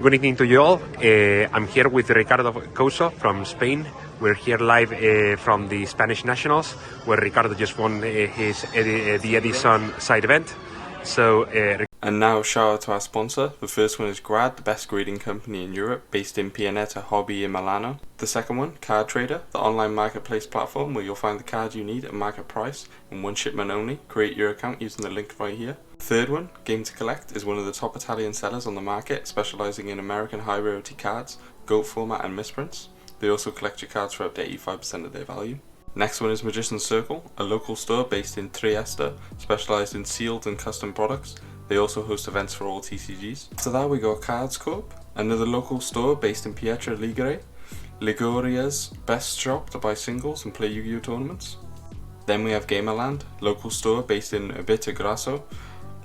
Good evening to you all. I'm here with Ricardo Couso from Spain. We're here live from the Spanish Nationals, where Ricardo just won the Edison side event. So, and now shout out to our sponsor. The first one is GRAAD, the best grading company in Europe, based in PIANETA hobby in Milano. The second one, CARDTRADER, the online marketplace platform where you'll find the cards you need at market price and one shipment only. Create your account using the link right here. Third one, Game to Collect, is one of the top Italian sellers on the market, specializing in American high rarity cards, GOAT format and misprints. They also collect your cards for up to 85% of their value. Next one is Magician's Circle, a local store based in Trieste, specialized in sealed and custom products. They also host events for all TCGs. After that we got Cards Corp, another local store based in Pietra Ligure, Liguria's best shop to buy singles and play Yu-Gi-Oh tournaments. Then we have GAMERLAND, local store based in ABBIATEGRASSO,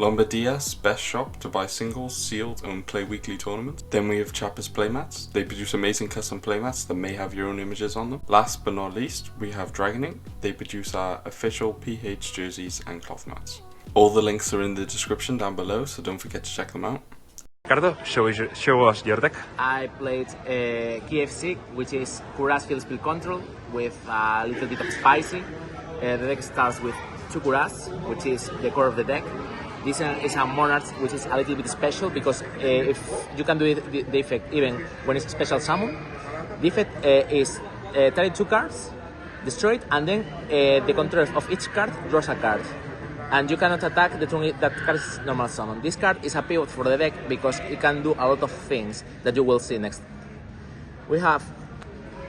Lombardia's best shop to buy singles, sealed and play weekly tournaments. Then we have CHAPA'S PLAYMATS. They produce amazing custom playmats that may have your own images on them. Last but not least, we have Dragon Ink. They produce our official PH jerseys and cloth mats. All the links are in the description down below, so don't forget to check them out. Ricardo, show us your deck. I played KFC, which is Kuras Field Speed Control with a little bit of spicy. The deck starts with 2 Kuras, which is the core of the deck. This is a Monarch, which is a little bit special because if you can do the effect even when it's special summon. The effect is target 2 cards, destroy it, and then the controller of each card draws a card. And you cannot attack the turn that card is normal summon. This card is a pivot for the deck because it can do a lot of things that you will see next. We have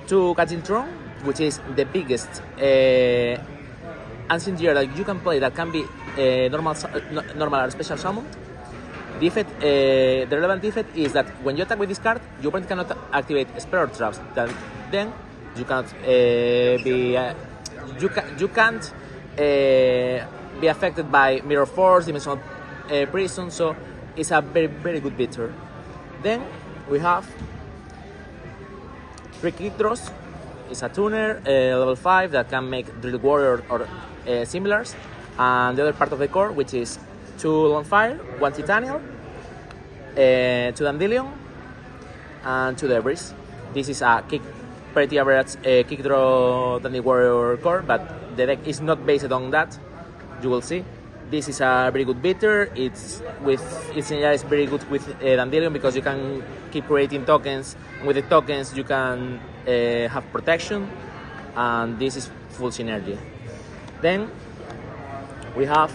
2 Gajiltron, which is the biggest ancient gear that you can play that can be normal or special summon. The effect, the relevant effect is that when you attack with this card, your opponent cannot activate spell or traps. Then you cannot you can't be affected by Mirror Force, Dimensional Prison. So it's a very good beater. Then we have 3 Quickdraws. It's a tuner, level 5 that can make Drill Warrior or similars, and the other part of the core, which is 2 Longfire, 1 Titanium, 2 Dandelion, and 2 Debris. This is a pretty average Quickdraw Dandy Warrior core, but the deck is not based on that. You will see. This is a very good beater. It's very good with Dandelion because you can keep creating tokens. And with the tokens, you can have protection, and this is full synergy. Then we have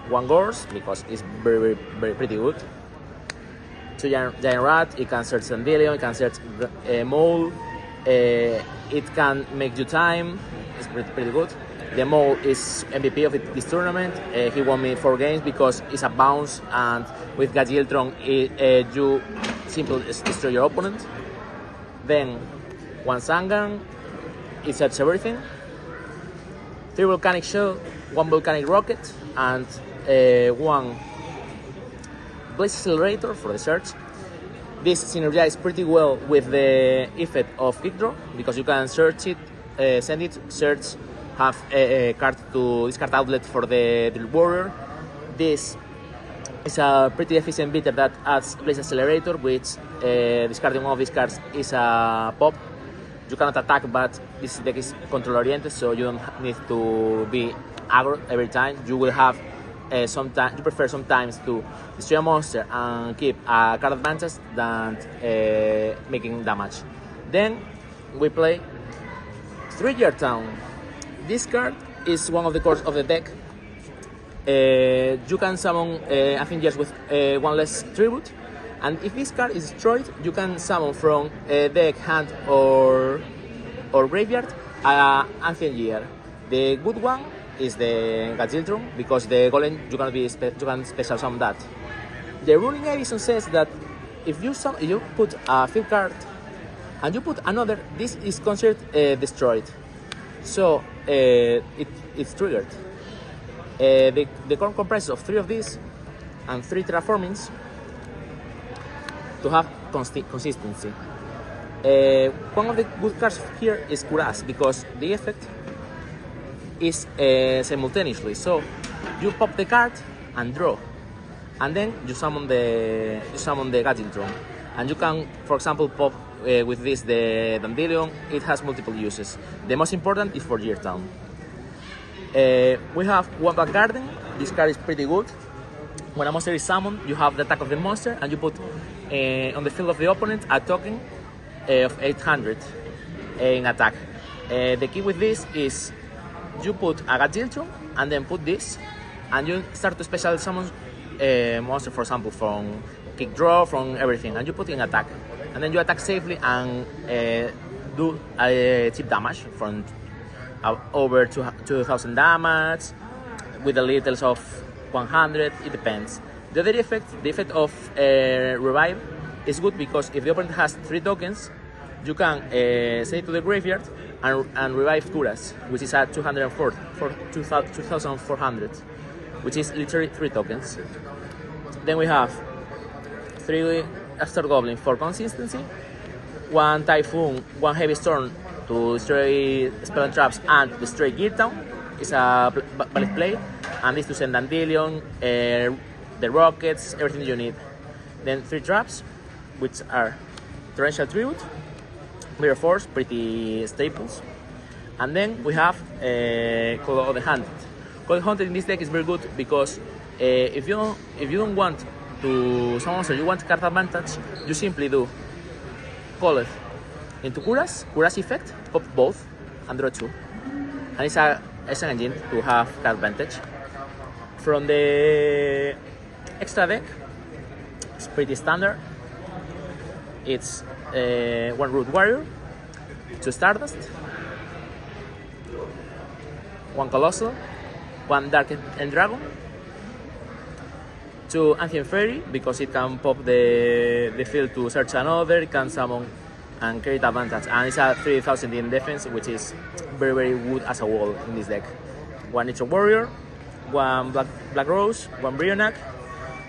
1 Gorse because it's very pretty good. 2 Giant Rat. It can search Dandelion. It can search Mole. It can make you time. It's pretty good. The Mole is MVP of this tournament. He won me 4 games because it's a bounce, and with Gajiltron you simply destroy your opponent. Then 1 Sangan, it searches everything. 3 Volcanic Shell, 1 Volcanic Rocket, and 1 Blaze Accelerator for the search. This synergizes pretty well with the effect of Quickdraw because you can search it, send it, search, have a card to discard outlet for the Drill Warrior. This is a pretty efficient beater that adds Blaze Accelerator, which discarding one of these cards is a pop. You cannot attack, but this deck is control oriented, so you don't need to be aggro every time. You will have you prefer sometimes to destroy a monster and keep a card advantage than making damage. Then we play 3 Year Town. This card is one of the cores of the deck. You can summon Athenians with 1 less tribute, and if this card is destroyed, you can summon from deck, hand, or graveyard Ancient Year. The good one is the Gajiltron because the Golem you can special summon that. The ruling Edison says that if you put a field card and you put another, this is considered destroyed. So it's triggered. The core comprises of 3 of these and 3 terraformings to have consistency. One of the good cards here is Kuras because the effect is simultaneously. So you pop the card and draw. and then you summon the Gadgetron, and you can, for example, pop with this the Dandelion. It has multiple uses. The most important is for Year Town. We have one back garden. This card is pretty good. When a monster is summoned, you have the attack of the monster, and you put on the field of the opponent a token of 800 in attack. The key with this is you put a Gadgetron and then put this, and you start to special summon monster, for example, from Quickdraw, from everything, and you put in attack, and then you attack safely and do cheap damage from over 2,000 damage with the littles of 100. It depends. The other effect, the effect of revive, is good because if the opponent has 3 tokens, you can send it to the graveyard and revive Kuras, which is at 2,400, which is literally 3 tokens. Then we have 3 Star Goblin for consistency, 1 Typhoon, 1 Heavy Storm to destroy spell and traps and destroy Gear Town. It's a valid play, and this to send Dandelion, the rockets, everything you need. Then 3 traps, which are Torrential Tribute, Mirror Force, pretty staples. And then we have Call of the Hunted. Call of the Hunted in this deck is very good because if you don't want to summon monster, you want card advantage, you simply do Call it into Kuras effect, pop both, and draw 2. And it's an engine to have card advantage. From the extra deck, it's pretty standard. It's 1 Root Warrior, 2 Stardust, 1 Colossal, 1 Dark End Dragon, 2 Ancient Fairy, because it can pop the field to search another, it can summon and create advantage, and it's a 3,000 in defense, which is very, very good as a wall in this deck. 1 Nature Warrior, 1 Black Rose, 1 Brionac,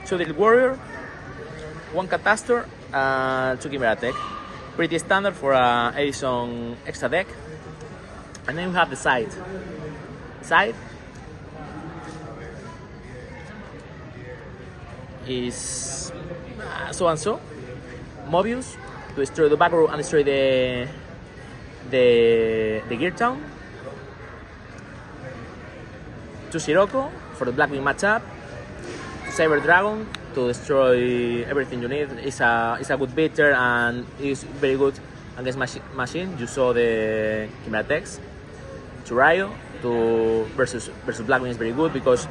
2 Little Warrior, 1 Catastor, and 2 Chimera Tech. Pretty standard for a Edison extra deck. And then we have the side. Side is so and so. Mobius to destroy the back row and destroy the Gear Town. 2 Sirocco for the Blackwing matchup. Cyber Dragon to destroy everything you need. It's a good beater and is very good against machine. You saw the Chimera Techs. To Ryo versus Blackwing is very good because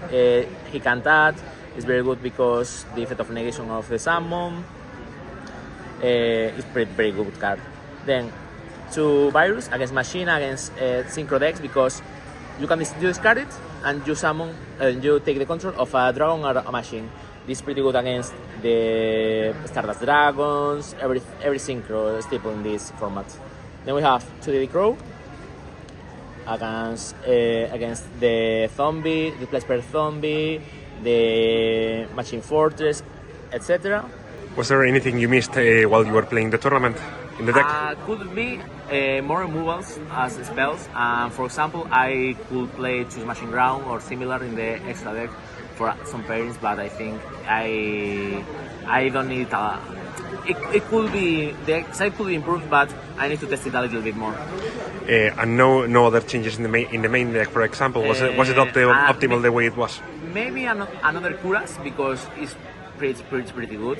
he can't add. It's very good because the effect of negation of the summon is very good card. Then to Virus against machine, against Synchro decks, because you can discard it and you summon and you take the control of a dragon or a machine. This is pretty good against the Stardust Dragons, every Synchro staple in this format. Then we have 2D Crow against the Zombie, the Placeper Zombie, the Machine Fortress, etc. Was there anything you missed while you were playing the tournament in the deck? Could be more removals as spells. For example, I could play Choose Machine Ground or similar in the extra deck for some pairings, but I think I don't need it could be, the side could be improved, but I need to test it a little bit more. And no other changes in the main deck, for example. Was it optimal the way it was? Maybe another Kuras, because it's pretty good.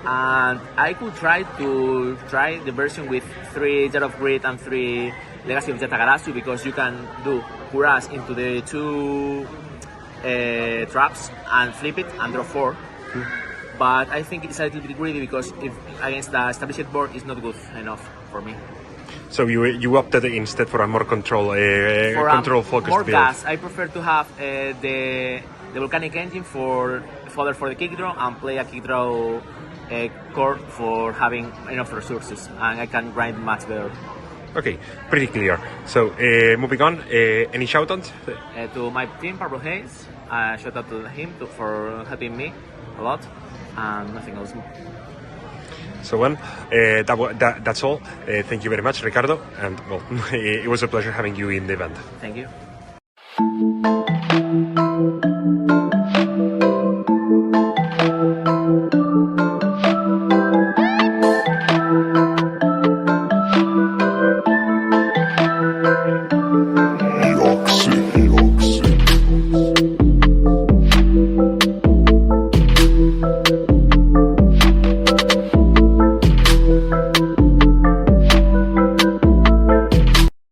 And I could try the version with 3 Jet of Grid and 3 Legacy of ABBIATEGRASSO, because you can do Kuras into the 2 traps and flip it and draw 4. But I think it's a little bit greedy because if against the established board, it's not good enough for me. So you opted instead for a more control focused more build. gas. I prefer to have the volcanic engine for fodder for the kick draw and play a kick draw core for having enough resources, and I can grind much better. Okay, pretty clear. So moving on, any shoutouts? To my team, Purple Haze, shout out to him for helping me a lot, and nothing else. So that's all. Thank you very much, Ricardo, and well, it was a pleasure having you in the event. Thank you. Bye.